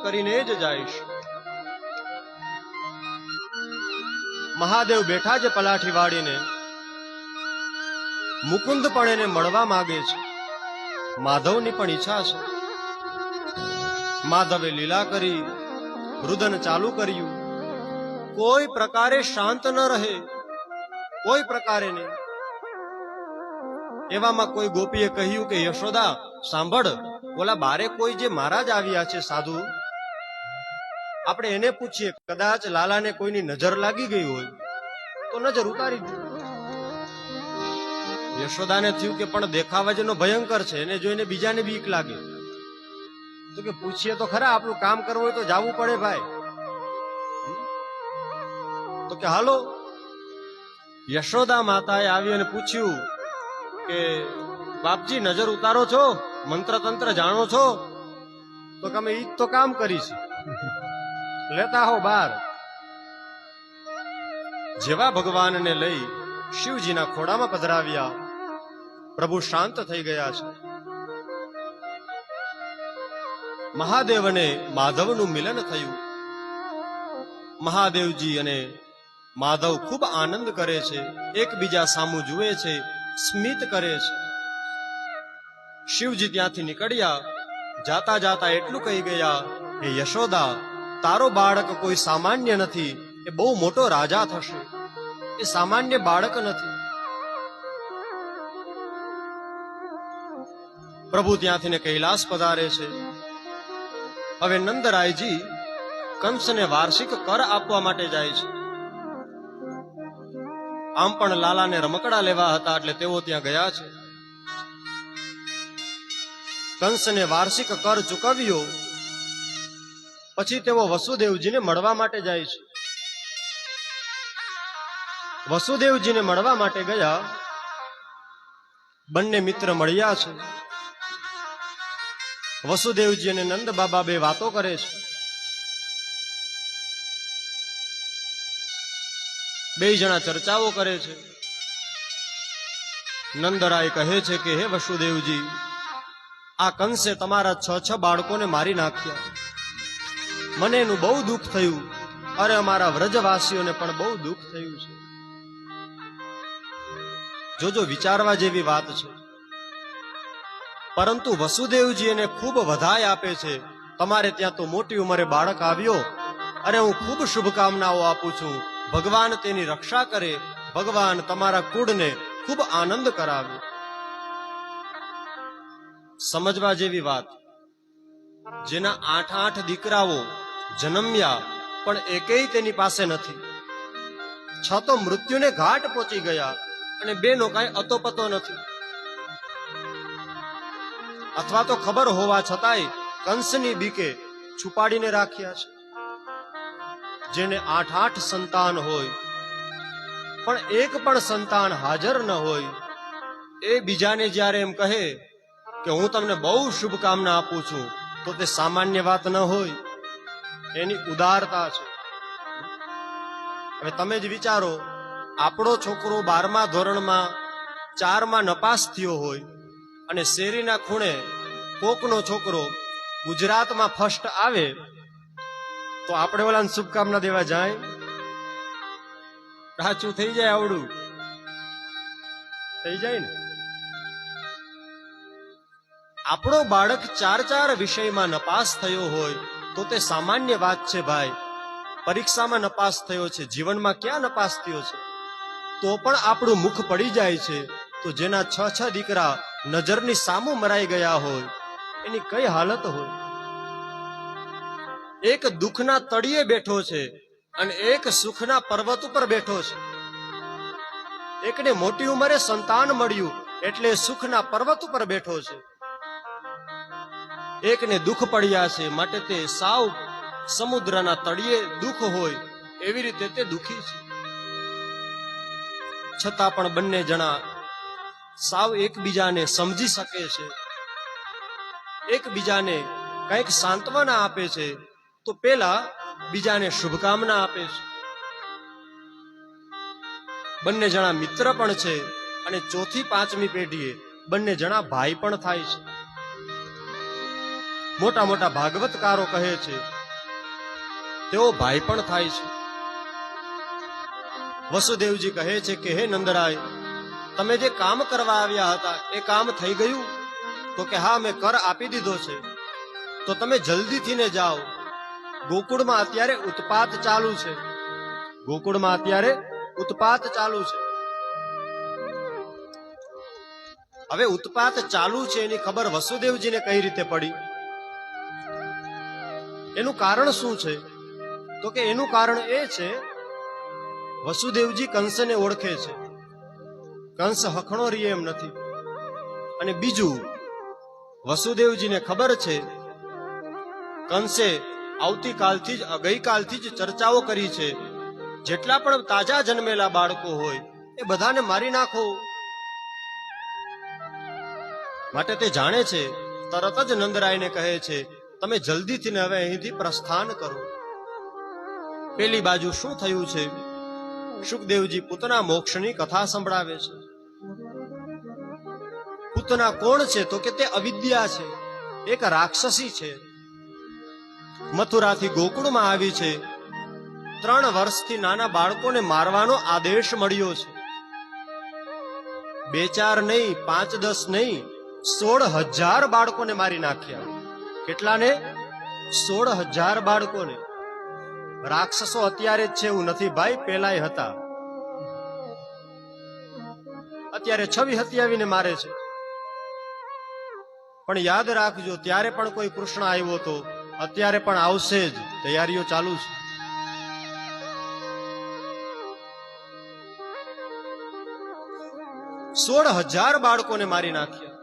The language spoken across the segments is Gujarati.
કરીને જ જઈશ. મહાદેવ બેઠા છે પલાઠી વાળીને. મુકુંદ પણ એને મળવા માંગે છે. માધવની પણ ઈચ્છા છે. માધવે લીલા કરી, રુદન ચાલુ કર્યું. કોઈ પ્રકારે શાંત ન રહે, કોઈ પ્રકારે નહીં. એવામાં કોઈ ગોપીએ કહ્યું કે યશોદા સાંભળ, ઓલા બારે કોઈ જે મહારાજ આવ્યા છે સાધુ, આપણે એને પૂછીએ, કદાચ લાલાને કોઈની નજર લાગી ગઈ હોય તો નજર ઉતારી દે. યશોદાને થયું કે પણ દેખાવા જેનો ભયંકર છે, એને જોઈને બીજાને બીક લાગે. તો કે પૂછીએ તો ખરા, આપણું કામ કરવું હોય તો જાવું પડે ભાઈ. તો કે હાલો. યશોદા માતાએ આવી અને પૂછ્યું કે બાપજી નજર ઉતારો છો, મંત્ર તંત્ર જાણો છો? તો કે અમે ઈ જ તો કામ કરીશ, લેતા હો બાર. જેવા ભગવાનને લઈ શિવજીના ખોડામાં પધરાવ્યા, પ્રભુ શાંત થઈ ગયા છે. મહાદેવ અને માધવનું મિલન થયું. મહાદેવજી અને માધવ ખૂબ આનંદ કરે છે, એકબીજા સામું જુએ છે, સ્મિત કરે છે. શિવજી ત્યાંથી નીકળ્યા. જાતા જાતા એટલું કહી ગયા, હે યશોદા, તારો બાળક કોઈ સામાન્ય નથી, એ બહુ મોટો રાજા થશે, એ સામાન્ય બાળક નથી. પ્રભુ ત્યાંથી ને કૈલાસ પધારે છે. હવે નંદરાયજી કંસને વાર્ષિક કર આપવા માટે જાય છે. આમ પણ લાલાને રમકડા લેવા હતા એટલે તેઓ ત્યાં ગયા છે. કંસને વાર્ષિક કર ચૂકવ્યો પછી તેઓ વસુદેવજીને મળવા માટે જાય છે. વસુદેવજીને મળવા માટે ગયા. બંને મિત્ર મળ્યા છે. વસુદેવજી અને નંદ બાબા બે વાતો કરે છે. બે જણા ચર્ચાઓ કરે છે. નંદરાય કહે છે કે હે વસુદેવજી, આ કંસે તમારા 6 બાળકોને મારી નાખ્યા. મને એનું બહુ દુઃખ થયું. અરે અમારા વ્રજવાસીઓને પણ બહુ દુઃખ થયું છે. જોજો, વિચારવા જેવી વાત છે. પરંતુ વસુદેવજી એને ખૂબ વધાઈ આપે છે. તમારે ત્યાં તો મોટી ઉંમરે બાળક આવ્યો, અરે હું ખૂબ શુભકામનાઓ આપું છું. ભગવાન તેની રક્ષા કરે, ભગવાન તમારા કુળને ખૂબ આનંદ કરાવે. સમજવા જેવી વાત. જેના 8 દીકરાઓ જન્મ્યા પણ એકેય તેની પાસે નથી. તો મૃત્યુને ઘાટ પહોંચી ગયા અને બેનો કાંઈ અતોપતો નથી. અથવા તો ખબર હોવા છતાંય કંસની બીકે છુપાડીને રાખ્યા છે. જેને 8 સંતાન હોય પણ એક પણ સંતાન હાજર ન હોય, એ બીજાને જ્યારે એમ કહે કે હું તમને બહુ શુભકામના આપું છું, તો તે સામાન્ય વાત ન હોય, એની ઉદારતા છે. હવે તમે જ વિચારો, આપણો છોકરો 12મા ધોરણમાં 4માં નપાસ થયો હોય અને શેરીના ખૂણે કોકનો છોકરો ગુજરાતમાં ફર્સ્ટ આવે, તો આપણે ઓલાને શુભકામના દેવા જાય? કાચું થઈ જાય, આવડું થઈ જાય ને. આપણો બાળક 4 વિષયમાં નપાસ થયો હોય તો તે સામાન્ય વાત છે ભાઈ. પરીક્ષામાં નપાસ થયો છે, જીવનમાં ક્યાં નપાસ થયો છે? તો પણ આપણું મુખ પડી જાય છે. તો જેના 6 દીકરા નજરની સામું મરાઈ ગયા હોય, એની કઈ હાલત હોય? એક દુઃખના તળિયે બેઠો છે અને એક સુખના પર્વત ઉપર બેઠો છે. એકને મોટી ઉંમરે સંતાન મળ્યું એટલે સુખના પર્વત ઉપર બેઠો છે. એકને દુઃખ પડ્યા છે માટે તે સાવ સમુદ્રના તળિયે દુઃખ હોય એવી રીતે તે દુઃખી છે. છતાં પણ બંને જણા સાવ એકબીજાને સમજી શકે છે, એકબીજાને કંઈક સાંત્વના આપે છે. તો પેલા બીજાને શુભકામના આપે છે. બંને જણા મિત્ર પણ છે અને 4થી 5મી પેઢીએ બંને જણા ભાઈ પણ થાય છે. મોટા મોટા ભાગવતકારો કહે છે તેઓ ભાઈ પણ થાય છે. વસુદેવજી કહે છે કે હે નંદરાય, તમે જે કામ કરવા આવ્યા હતા એ કામ થઈ ગયું? તો કે હા, મેં કર આપી દીધો છે. તો તમે જલ્દીથી ને જાઓ. ગોકુળમાં અત્યારે ઉત્પાત ચાલુ છે. ગોકુળમાં અત્યારે ઉત્પાત ચાલુ છે. હવે ઉત્પાત ચાલુ છે એની ખબર વસુદેવજીને કઈ રીતે પડી? એનું કારણ શું છે? તો કે એનું કારણ એ છે, વસુદેવજી કંસને ઓળખે છે. કંસ હખણો રીએ એમ નથી. અને બીજું, વસુદેવજીને ખબર છે કંસે આવતીકાલથી જ ગઈકાલથી જ ચર્ચાઓ કરી છે, જેટલા પણ તાજા જન્મેલા બાળકો હોય એ બધાને મારી નાખો. માટે તે જાણે છે. તરત જ નંદરાયને કહે છે તમે જલ્દીથી ને હવે અહીંથી પ્રસ્થાન કરો. પેલી બાજુ શું થયું છે? શુકદેવજી પૂતના મોક્ષની કથા સંભળાવે છે. પૂતના કોણ છે? તો કે તે અવિદ્યા છે, એક રાક્ષસી છે. મથુરાથી ગોકુળમાં આવી છે. 3 વર્ષથી નાના બાળકોને મારવાનો આદેશ મળ્યો છે. 2-4 નહીં, 5-10 નહીં, 16,000 બાળકોને મારી નાખ્યા. કેટલાને? 16,000 બાળકોને. રાક્ષસો અત્યારે જ છે એવું નથી ભાઈ, પેલાય હતા. અત્યારે છવી હત્યાવીને મારે છે. પણ યાદ રાખજો, ત્યારે પણ કોઈ કૃષ્ણ આવ્યો તો, અત્યારે પણ આવશે જ. તૈયારીઓ ચાલુ છે. સોળ 16,000 બાળકોને મારી નાખ્યા.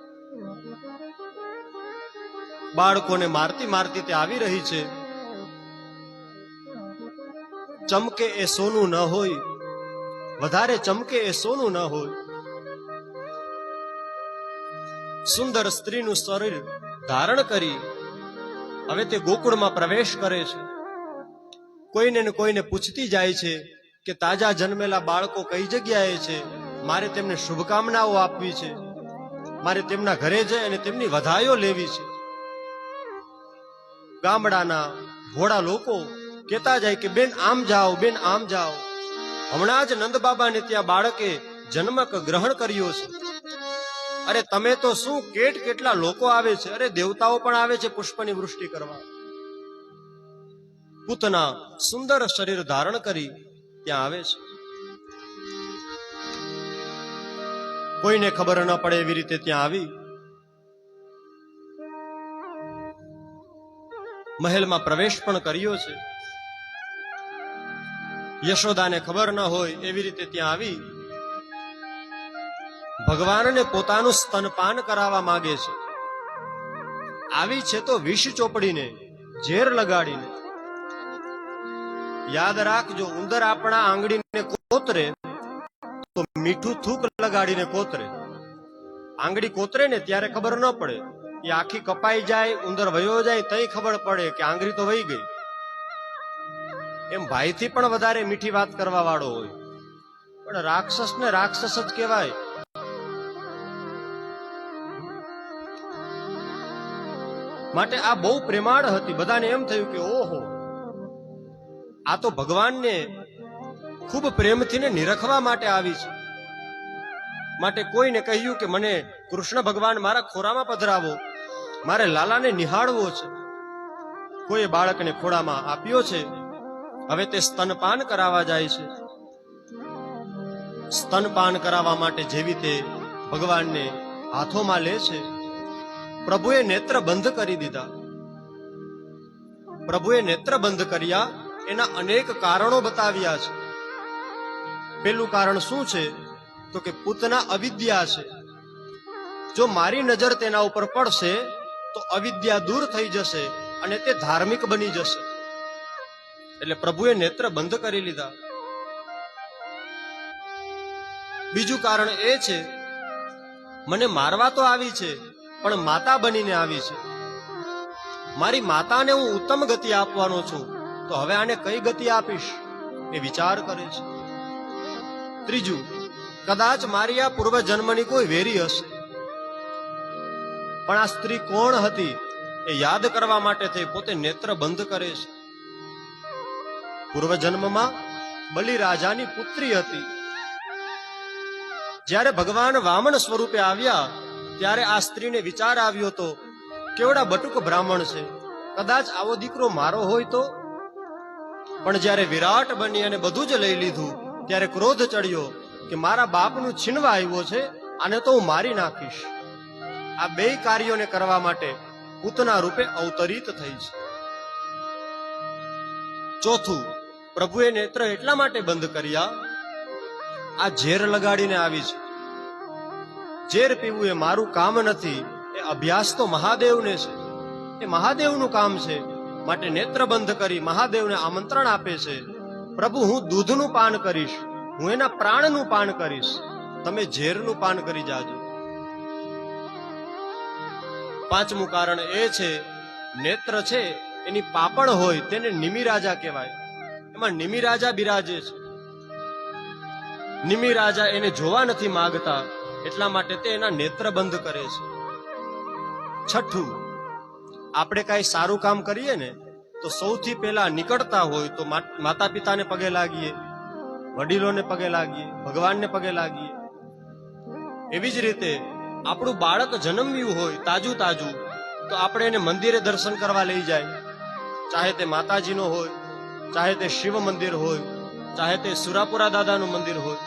બાળકોને મારતી મારતી તે આવી રહી છે. ચમકે એ સોનું ન હોય, વધારે ચમકે એ સોનું ન હોય. સુંદર સ્ત્રીનું શરીર ધારણ કરી હવે તે ગોકુળમાં પ્રવેશ કરે છે. કોઈને ને કોઈને પૂછતી જાય છે કે તાજા જન્મેલા બાળકો કઈ જગ્યાએ છે, મારે તેમને શુભકામનાઓ આપવી છે, મારે તેમના ઘરે જઈ અને તેમની વધાઈઓ લેવી છે. ગામડાના ભોળા લોકો કહેતા જાય કે બેન આમ જાઓ, બેન આમ જાઓ. હમણાં જ નંદ બાબાને ત્યાં બાળકે જન્મક ગ્રહણ કર્યો છે. અરે તમે તો શું, કેટલા લોકો આવે છે. અરે દેવતાઓ પણ આવે છે પુષ્પની વૃષ્ટિ કરવા. પૂતના સુંદર શરીર ધારણ કરી ત્યાં આવે છે. કોઈને ખબર ન પડે એવી રીતે ત્યાં આવી મહેલમાં પ્રવેશ પણ કર્યો છે. યશોદાને ખબર ન હોય એવી રીતે ત્યાં આવી ભગવાનને પોતાનું સ્તનપાન કરાવવા માંગે છે. આવી છે તો વિષ ચોપડીને, ઝેર લગાડીને. યાદ રાખજો, ઉંદર આપણા આંગળીને કોતરે તો મીઠું થૂક લગાડીને કોતરે. આંગળી કોતરે ને ત્યારે ખબર ન પડે, એ આખી કપાઈ જાય, ઉંદર વયો જાય તઈ ખબર પડે કે આંગળી તો વહી ગઈ. એમ ભાઈથી પણ વધારે મીઠી વાત કરવા વાળો હોય, પણ રાક્ષસને રાક્ષસ જ કહેવાય. માટે આ બહુ પ્રેમાળ હતી. બધાને એમ થયું કે ઓહો, આ તો ભગવાનને ખૂબ પ્રેમથી ને નિરખવા માટે આવી છે. માટે કોઈને કહ્યું કે મને કૃષ્ણ ભગવાન મારા ખોરામાં પધરાવો, મારે લાલાને નિહાળવો છે. કોઈ બાળકને ખોળામાં આપ્યો છે. હવે તે સ્તનપાન કરાવવા જાય છે. સ્તનપાન કરાવવા માટે જેવી તે ભગવાનને હાથોમાં લે છે. પ્રભુએ નેત્ર બંધ કરી દીધા. પ્રભુએ નેત્ર બંધ કર્યા, એના અનેક કારણો બતાવ્યા છે. પેલું કારણ શું છે? તો કે પૂતના અવિદ્યા છે. જો મારી નજર તેના ઉપર પડશે તો અવિદ્યા દૂર થઈ જશે અને તે ધાર્મિક બની જશે. એટલે પ્રભુએ નેત્ર બંધ કરી લીધા. બીજું કારણ એ છે, મને મારવા તો આવી છે પણ માતા બનીને આવી છે. મારી માતાને હું ઉત્તમ ગતિ આપવાનો છું, તો હવે આને કઈ ગતિ આપીશ એ વિચાર કરે છે. ત્રીજું, કદાચ મારી આ પૂર્વ જન્મની કોઈ વેરી હશે. પણ આ સ્ત્રી કોણ હતી એ યાદ કરવા માટે થઈ પોતે નેત્ર બંધ કરે છે. પૂર્વજન્મમાં બલિ રાજાની પુત્રી હતી. જ્યારે ભગવાન વામન સ્વરૂપે આવ્યા ત્યારે આ સ્ત્રીને વિચાર આવ્યો હતો, કેવડા બટુક બ્રાહ્મણ છે, કદાચ આવો દીકરો મારો હોય તો. પણ જ્યારે વિરાટ બની અને બધું જ લઈ લીધું ત્યારે ક્રોધ ચડ્યો કે મારા બાપનું છીનવા આવ્યો છે, આને તો હું મારી નાખીશ. આ બે કાર્યોને કરવા માટે પૂતના રૂપે અવતરિત થઈ છે. ચોથું, પ્રભુએ નેત્ર એટલા માટે બંધ કર્યા, આ ઝેર લગાડીને આવી છે. ઝેર પીવું એ મારું કામ નથી, એ અભ્યાસ તો મહાદેવને છે, એ મહાદેવનું કામ છે. માટે નેત્ર બંધ કરી મહાદેવને આમંત્રણ આપે છે, પ્રભુ હું દૂધનું પાન કરીશ, હું એના પ્રાણનું પાન કરીશ, તમે ઝેરનું પાન કરી જાજો. પાંચમું કારણ એ છે, નેત્ર છે એની પાપણ હોય તેને નિમિ રાજા કહેવાય. એમાં નિમિ રાજા બિરાજે છે. નિમિ રાજા એને જોવા નથી માંગતા, એટલા માટે તે એના નેત્ર બંધ કરે છે. છઠ્ઠું, આપણે કાંઈ સારું કામ કરીએ ને તો સૌથી પહેલા નીકળતા હોય તો માતા પિતાને પગે લાગીએ, વડીલોને પગે લાગીએ, ભગવાનને પગે લાગીએ. એવી જ રીતે આપણું બાળક જન્મ્યું હોય તાજું તાજું તો આપણે એને મંદિરે દર્શન કરવા લઈ જાય, ચાહે તે માતાજીનો હોય, ચાહે તે શિવ મંદિર હોય, ચાહે તે સુરાપુરા દાદાનું મંદિર હોય.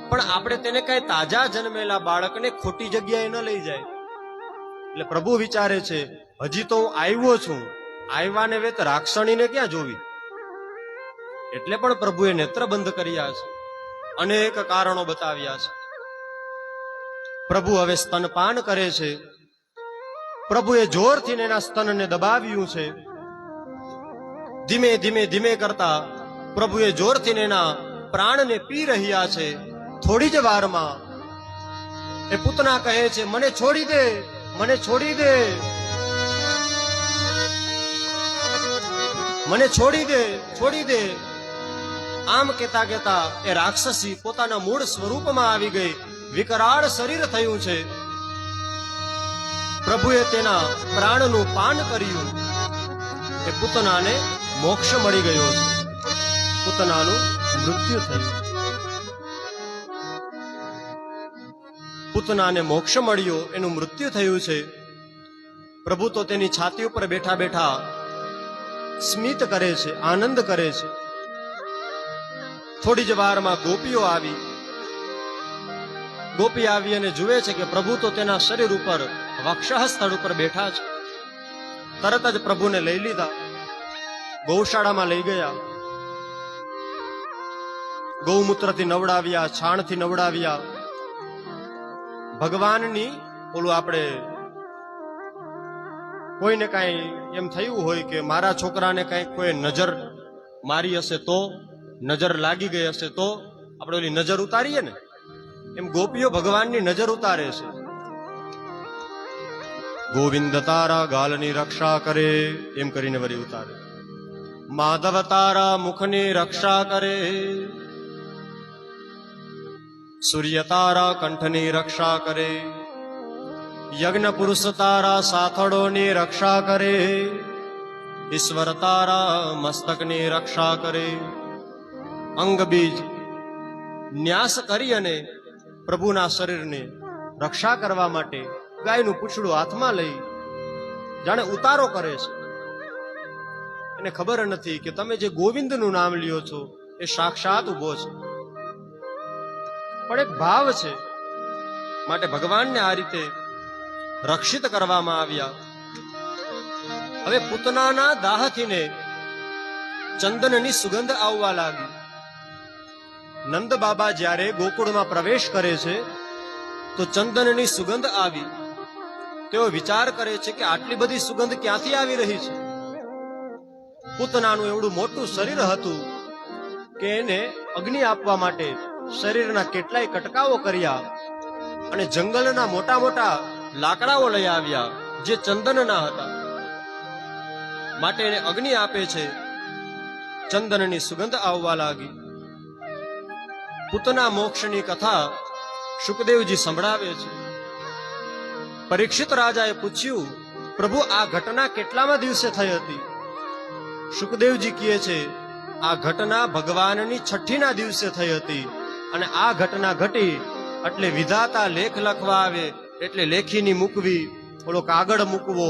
પણ આપણે તેને કઈ તાજા જન્મેલા બાળકને ખોટી જગ્યાએ ન લઈ જાય. એટલે પ્રભુ વિચારે છે, હજી તો હું આવ્યો છું, આવ્યાને વેત રાક્ષણીને ક્યાં જોવી. એટલે પણ પ્રભુએ નેત્ર બંધ કર્યા છે, અનેક કારણો બતાવ્યા છે. પ્રભુ હવે સ્તનપાન કરે છે. પ્રભુએ જોરથી એના સ્તનને દબાવ્યું છે. ધીમે ધીમે ધીમે કરતા પ્રભુએ જોરથી એના પ્રાણને પી રહ્યા છે. થોડી જ વારમાં એ પૂતના કહે છે, મને છોડી દે, મને છોડી દે, મને છોડી દે, છોડી દે. આમ કેતા કેતા એ રાક્ષસી પોતાના મૂળ સ્વરૂપમાં આવી ગઈ. વિકરાળ શરીર થયું છે. પ્રભુએ તેના પ્રાણનું પાન કર્યું. એ પૂતનાને મોક્ષ મળી ગયો છે. પૂતનાનું મૃત્યુ થયું. પૂતનાને મોક્ષ મળ્યો, એનું મૃત્યુ થયું છે. પ્રભુ તો તેની છાતી ઉપર બેઠા બેઠા સ્મિત કરે છે, આનંદ કરે છે. થોડી જ વારમાં ગોપીઓ આવી. ગોપી આવી અને જુએ છે કે પ્રભુ તો તેના શરીર ઉપર વક્ષઃ સ્થળ ઉપર બેઠા છે. તરત જ પ્રભુને લઈ લીધા, ગૌશાળામાં લઈ ગયા. ગૌમૂત્રથી નવડાવ્યા, છાણથી નવડાવ્યા. ભગવાનની ઓલું આપણે કોઈને કાંઈ એમ થયું હોય કે મારા છોકરાને કાંઈ કોઈ નજર મારી હશે તો, નજર લાગી ગઈ હશે તો આપણે ઓલી નજર ઉતારીએ ને, એમ ગોપીઓ ભગવાનની નજર ઉતારે છે. ગોવિંદ તારા ગાલની રક્ષા કરે એમ કરીને વળી ઉતારે. માધવ તારા મુખની રક્ષા કરે, સૂર્ય તારા કંઠની રક્ષા કરે, યજ્ઞ પુરુષ તારા સાથળોની રક્ષા કરે, ઈશ્વર તારા મસ્તકની રક્ષા કરે. અંગ બીજ ન્યાસ કરી અને પ્રભુના શરીરને રક્ષા કરવા માટે ગાયનું પૂંછડું હાથમાં લઈ જાણે ઉતારો કરે છે. એને ખબર નથી કે તમે જે ગોવિંદનું નામ લ્યો છો એ સાક્ષાત ઉભો છે, પણ એક ભાવ છે. માટે ભગવાનને આ રીતે રક્ષિત કરવામાં આવ્યા. હવે પૂતનાના દાહથીને ચંદનની સુગંધ આવવા લાગી. નંદ બાબા જ્યારે ગોકુળમાં પ્રવેશ કરે છે તો ચંદનની સુગંધ આવી. તેઓ વિચાર કરે છે કે આટલી બધી સુગંધ ક્યાંથી આવી રહી છે. પૂતનાનું એવડું મોટું શરીર હતું કે એને અગ્નિ આપવા માટે શરીરના કેટલાય કટકાઓ કર્યા અને જંગલના મોટા મોટા લાકડાઓ લઈ આવ્યા જે ચંદનના હતા. માટે એને અગ્નિ આપે છે. ચંદનની સુગંધ આવવા લાગી. પૂતના મોક્ષની કથા શુકદેવજી સંભળાવે છે. પરીક્ષિત રાજાએ પૂછ્યું પ્રભુ આ ઘટના કેટલામાં દિવસે થઈ હતી? સુખદેવજી કહે છે આ ઘટના ભગવાનની છઠ્ઠીના દિવસે થઈ હતી. અને આ ઘટના ઘટી એટલે વિધાતા લેખ લખવા આવે એટલે લેખીની મૂકવી, ઓલો કાગળ મૂકવો,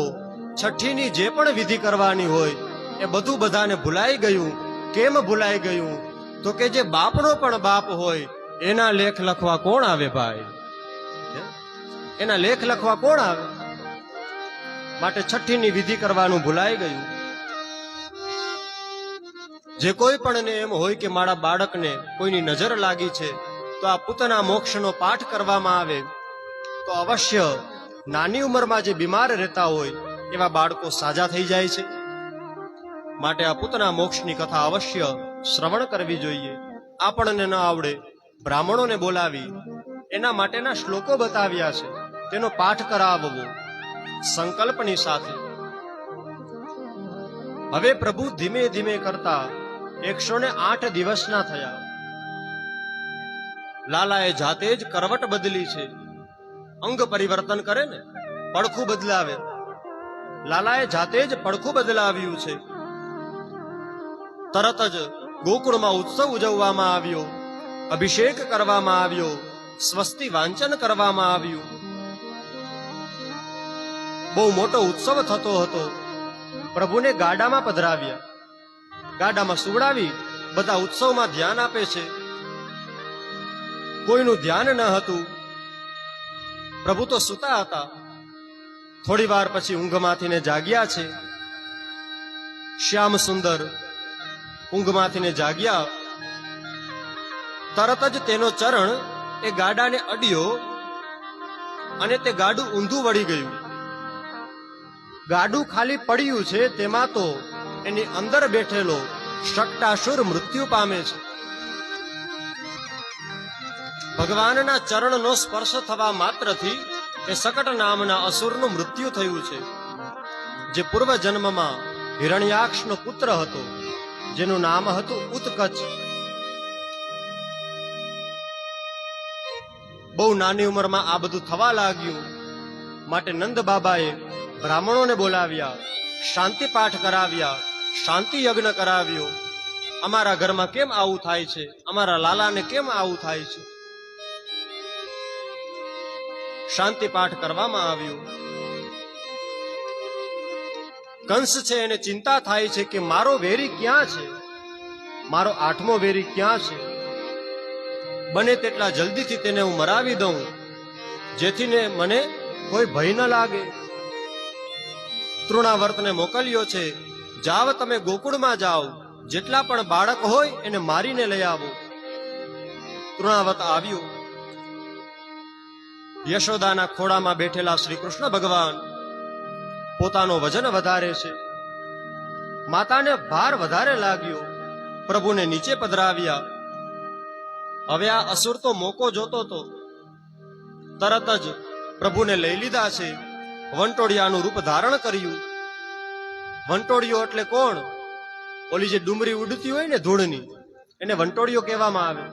છઠ્ઠીની જે પણ વિધિ કરવાની હોય એ બધું બધાને ભૂલાઈ ગયું. કેમ ભૂલાઈ ગયું? તો કે જે બાપનો પણ બાપ હોય એના લેખ લખવા કોણ આવે ભાઈ? એના લેખ લખવા કોણ આવે? માટે છઠ્ઠીની વિધિ કરવાનું ભૂલાઈ ગયું. જે કોઈ પણ એમ હોય કે મારા બાળકને કોઈની નજર લાગી છે તો આ પૂતના મોક્ષનો પાઠ કરવામાં આવે તો અવશ્ય નાની ઉંમરમાં જે બીમાર રહેતા હોય એવા બાળકો સાજા થઈ જાય છે. માટે આ પૂતના મોક્ષની કથા અવશ્ય શ્રવણ કરવી જોઈએ. આપણને ન આવડે બ્રાહ્મણોને બોલાવી એના માટેના શ્લોકો બતાવ્યા છે, તેનો પાઠ કરાવવો સંકલ્પની સાથે. હવે પ્રભુ ધીમે ધીમે કરતા 108 દિવસના થયા. લાલાએ જાતે જ કરવટ બદલી છે. અંગ પરિવર્તન કરે ને, પડખું બદલાવે. લાલાએ જાતે જ પડખું બદલાવ્યું છે. તરત જ ગોકુળમાં ઉત્સવ ઉજવવામાં આવ્યો, અભિષેક કરવામાં આવ્યો, સ્વસ્તિ વાંચન કરવામાં આવ્યું. બહુ મોટો ઉત્સવ થતો હતો. પ્રભુને ગાડામાં પધરાવ્યા, ગાડામાં સુવડાવી બધા ઉત્સવમાં ધ્યાન આપે છે. કોઈનું ધ્યાન ન હતું. પ્રભુ તો સૂતા હતા. થોડી વાર પછી ઊંઘમાંથીને જાગ્યા છે. શ્યામ સુંદર ઊંઘમાંથીને જાગ્યા. તરત જ તેનો ચરણ એ ગાડાને અડ્યો અને તે ગાડું ઊંધું વળી ગયું. ગાડું ખાલી પડ્યું છે, તેમાં તો એની અંદર બેઠેલો શક્ટાસુર મૃત્યુ પામે છે. ભગવાનના ચરણનો સ્પર્શ થવા માત્રથી એ શકટ નામના અસુરનું મૃત્યુ થયું છે, જે પૂર્વ જન્મમાં હિરણ્યાક્ષનો પુત્ર હતો, જેનું નામ હતું ઉત્કચ. બહુ નાની ઉંમરમાં આ બધું થવા લાગ્યું. માટે નંદ બાબાએ બ્રાહ્મણોને બોલાવ્યા, શાંતિ પાઠ કરાવ્યા, શાંતિ યજ્ઞ કરાવ્યો. અમારા ઘરમાં કેમ આવું થાય છે? અમારા લાલાને કેમ આવું થાય છે? શાંતિ પાઠ કરવામાં આવ્યું. કંસ છે એને ચિંતા થાય છે કે મારો વેરી ક્યાં છે? મારો 8મો વેરી ક્યાં છે? બને તેટલા જલ્દીથી તેને હું મરાવી દઉં, જેથી ને મને કોઈ ભય ન લાગે. તૃણાવર્તને મોકલ્યો છે, જાવ તમે ગોકુળમાં જાઓ, જેટલા પણ બાળક હોય એને મારીને લઈ આવો. તૃણાવર્ત આવ્યો. યશોદાના ખોળામાં બેઠેલા શ્રી કૃષ્ણ ભગવાન પોતાનો વજન વધારે છે. માતાને ભાર વધારે લાગ્યો. પ્રભુને નીચે પધરાવ્યા. હવે આ અસુર તો મોકો જોતો હતો. તરત જ પ્રભુને લઈ લીધા છે. વંટોળિયાનું રૂપ ધારણ કર્યું. વંટોળિયો એટલે કોણ? ઓલી જે ડુમરી ઉડતી હોય ને ધૂળની, એને વંટોળિયો કહેવામાં આવે.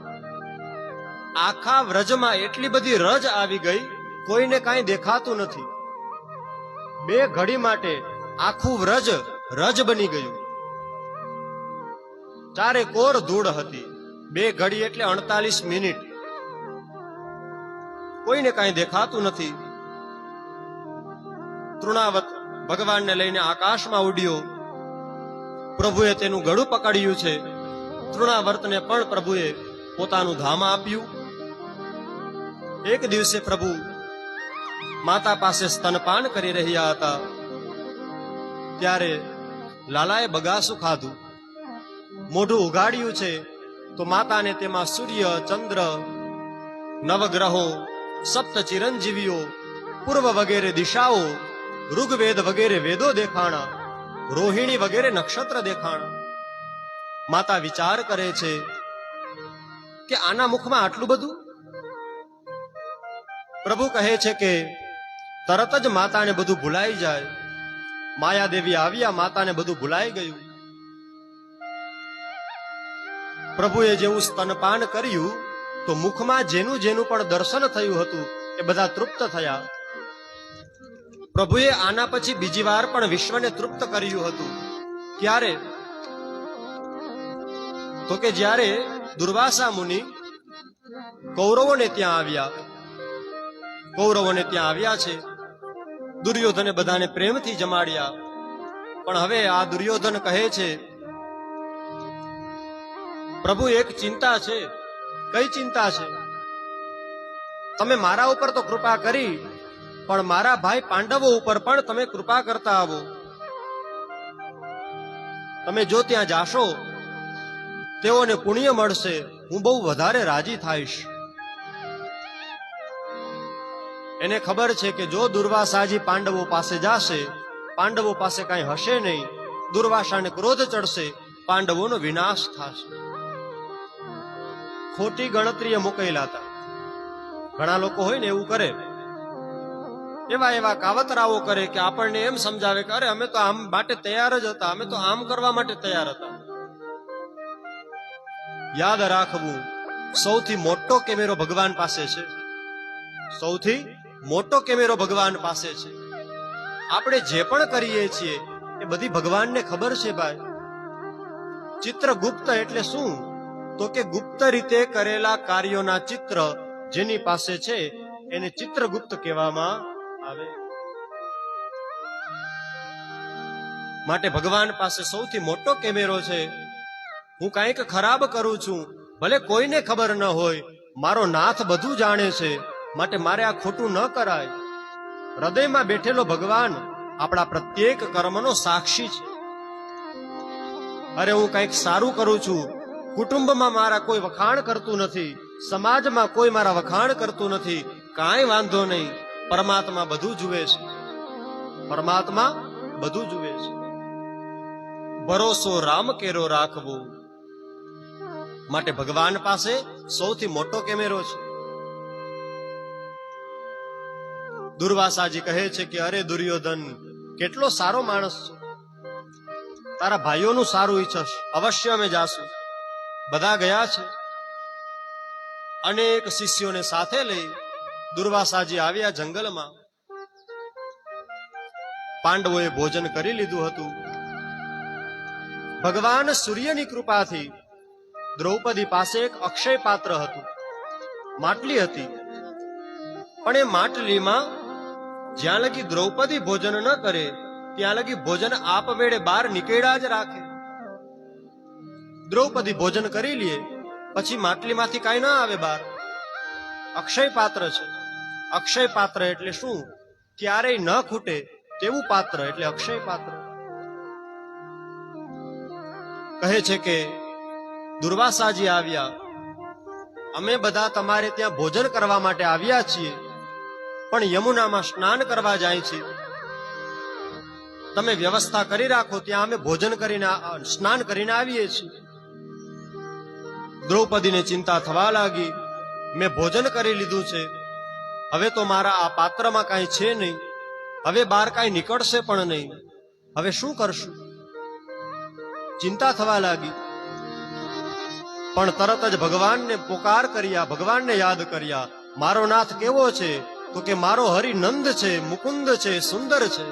આખા વ્રજમાં એટલી બધી રજ આવી ગઈ, કોઈને કાંઈ દેખાતું નથી. 2 ઘડી માટે આખું વ્રજ રજ બની ગયું. ચારે કોર ધૂળ હતી. 2 ઘડી એટલે 48 મિનિટ. કોઈને કાંઈ દેખાતું નથી. તૃણાવત ભગવાનને લઈને આકાશમાં ઉડ્યો. પ્રભુએ તેનું ગળું પકડ્યું છે. તૃણાવર્તને પણ પ્રભુએ પોતાનું ધામ આપ્યું. એક દિવસે પ્રભુ માતા પાસે સ્તનપાન કરી રહ્યા હતા, ત્યારે લાલાએ બગાસું ખાધું. મોઢું ઉઘાડ્યું છે તો માતાને તેમાં સૂર્ય, ચંદ્ર, નવગ્રહો, સપ્ત ચિરંજીવીઓ, પૂર્વ વગેરે દિશાઓ, ઋગ્વેદ વગેરે વેદો દેખાણા, રોહિણી વગેરે નક્ષત્ર દેખાણા. માતા વિચાર કરે છે કે આના મુખમાં આટલું બધું? પ્રભુ કહે છે કે તરત જ માતાને બધું ભૂલાઈ જાય. માયાદેવી આવ્યા, માતાને બધું ભૂલાઈ ગયું. પ્રભુએ જેવું સ્તનપાન કર્યું તો મુખમાં જેનું જેનું પણ દર્શન થયું હતું એ બધા તૃપ્ત થયા. પ્રભુએ આના પછી બીજી વાર પણ વિશ્વને તૃપ્ત કર્યું હતું. ક્યારે? તો કે જ્યારે દુર્વાસા મુનિ કૌરવોને ત્યાં આવ્યા છે. દુર્યોધને બધાને પ્રેમથી જમાડ્યા. પણ હવે આ દુર્યોધન કહે છે, પ્રભુ એક ચિંતા છે. કઈ ચિંતા છે? તમે મારા ઉપર તો કૃપા કરી, પણ મારા ભાઈ પાંડવો ઉપર પણ તમે કૃપા કરતા આવો. તમે જો ત્યાં જાશો, તેઓને પુણ્ય મળશે, હું બહુ વધારે રાજી થાઈશ. એને ખબર છે કે જો દુર્વાસાજી પાંડવો પાસે જાશે, પાંડવો પાસે કાંઈ હશે નહીં, દુર્વાસાને ક્રોધ ચડશે, પાંડવોનો વિનાશ થશે. ખોટી ગણતરીએ મુકેલા હતા. ઘણા લોકો હોય ને એવું કરે, એવા કાવતરાઓ કરે કે આપણને એમ સમજાવે કે અરે અમે તો આમ માટે તૈયાર જ હતા, અમે તો આમ કરવા માટે તૈયાર હતા. યાદ રાખવું, સૌથી મોટો કેમેરો ભગવાન પાસે છે. સૌથી મોટો કેમેરો ભગવાન પાસે છે. આપણે જે પણ કરીએ છીએ એ બધી ભગવાનને ખબર છે ભાઈ. ચિત્રગુપ્ત એટલે શું? તો કે ગુપ્ત રીતે કરેલા કાર્યોના ચિત્ર જેની પાસે છે એને ચિત્રગુપ્ત કહેવામાં આવે. માટે ભગવાન પાસે સૌથી મોટો કેમેરો છે. હું કંઈક ખરાબ કરું છું, ભલે કોઈને ખબર ન હોય, મારો નાથ બધું જાણે છે, માટે મારે આ ખોટું ન કરાય. હૃદયમાં બેઠેલો ભગવાન આપણા પ્રત્યેક કર્મનો સાક્ષી છે. અરે હું કંઈક સારું કરું છું, કુટુંબમાં મારા કોઈ વખાણ કરતું નથી, સમાજમાં કોઈ મારા વખાણ કરતું નથી, કાંઈ વાંધો નહીં. પરમાત્મા બધું જુએ છે. પરમાત્મા બધું જુએ છે. ભરોસો રામ કેરો રાખવો. માટે ભગવાન પાસે સૌથી મોટો કેમેરો છે. દુર્વાસાજી કહે છે કે અરે દુર્યોધન, કેટલો સારો માણસ છે, તારા ભાઈઓનું સારું ઈચ્છશ, અવશ્ય અમે જાશું. બધા ગયા છે. અનેક શિષ્યોને સાથે લઈ દુર્વાસાજી આવ્યા જંગલમાં. પાંડવોએ ભોજન કરી લીધું હતું. ભગવાન સૂર્યની કૃપાથી દ્રૌપદી પાસે એક અક્ષય પાત્ર હતું, માટલી હતી. પણ એ માટલીમાં જ્યાં લગી દ્રૌપદી ભોજન ન કરે ત્યાં લગી ભોજન આપમેળે બહાર નીકળ્યા જ રાખે. દ્રૌપદી ભોજન કરી લે પછી માટલીમાંથી કાંઈ ના આવે બહાર. અક્ષય પાત્ર છે. અક્ષય પાત્ર એટલે શું? ક્યારેય ન ખૂટે તેવું પાત્ર એટલે અક્ષય પાત્ર. કહે છે કે દુર્વાસાજી આવ્યા, અમે બધા તમારે ત્યાં ભોજન કરવા માટે આવ્યા છીએ, પણ યમુનામાં સ્નાન કરવા જાય છે. તમે વ્યવસ્થા કરી રાખો, ત્યાં અમે ભોજન કરીને સ્નાન કરીને આવીએ છીએ. દ્રૌપદીને ચિંતા થવા લાગી, મેં ભોજન કરી લીધું છે, હવે તો મારા આ પાત્રમાં કાંઈ છે નહીં, હવે બહાર કાંઈ નીકળશે પણ નહીં, હવે શું કરશું? ચિંતા થવા લાગી. પણ તરત જ ભગવાનને પોકાર કર્યા, ભગવાનને યાદ કર્યા. મારો નાથ કેવો છે? તો કે મારો હરિ નંદ છે, મુકુંદ છે, સુંદર છે.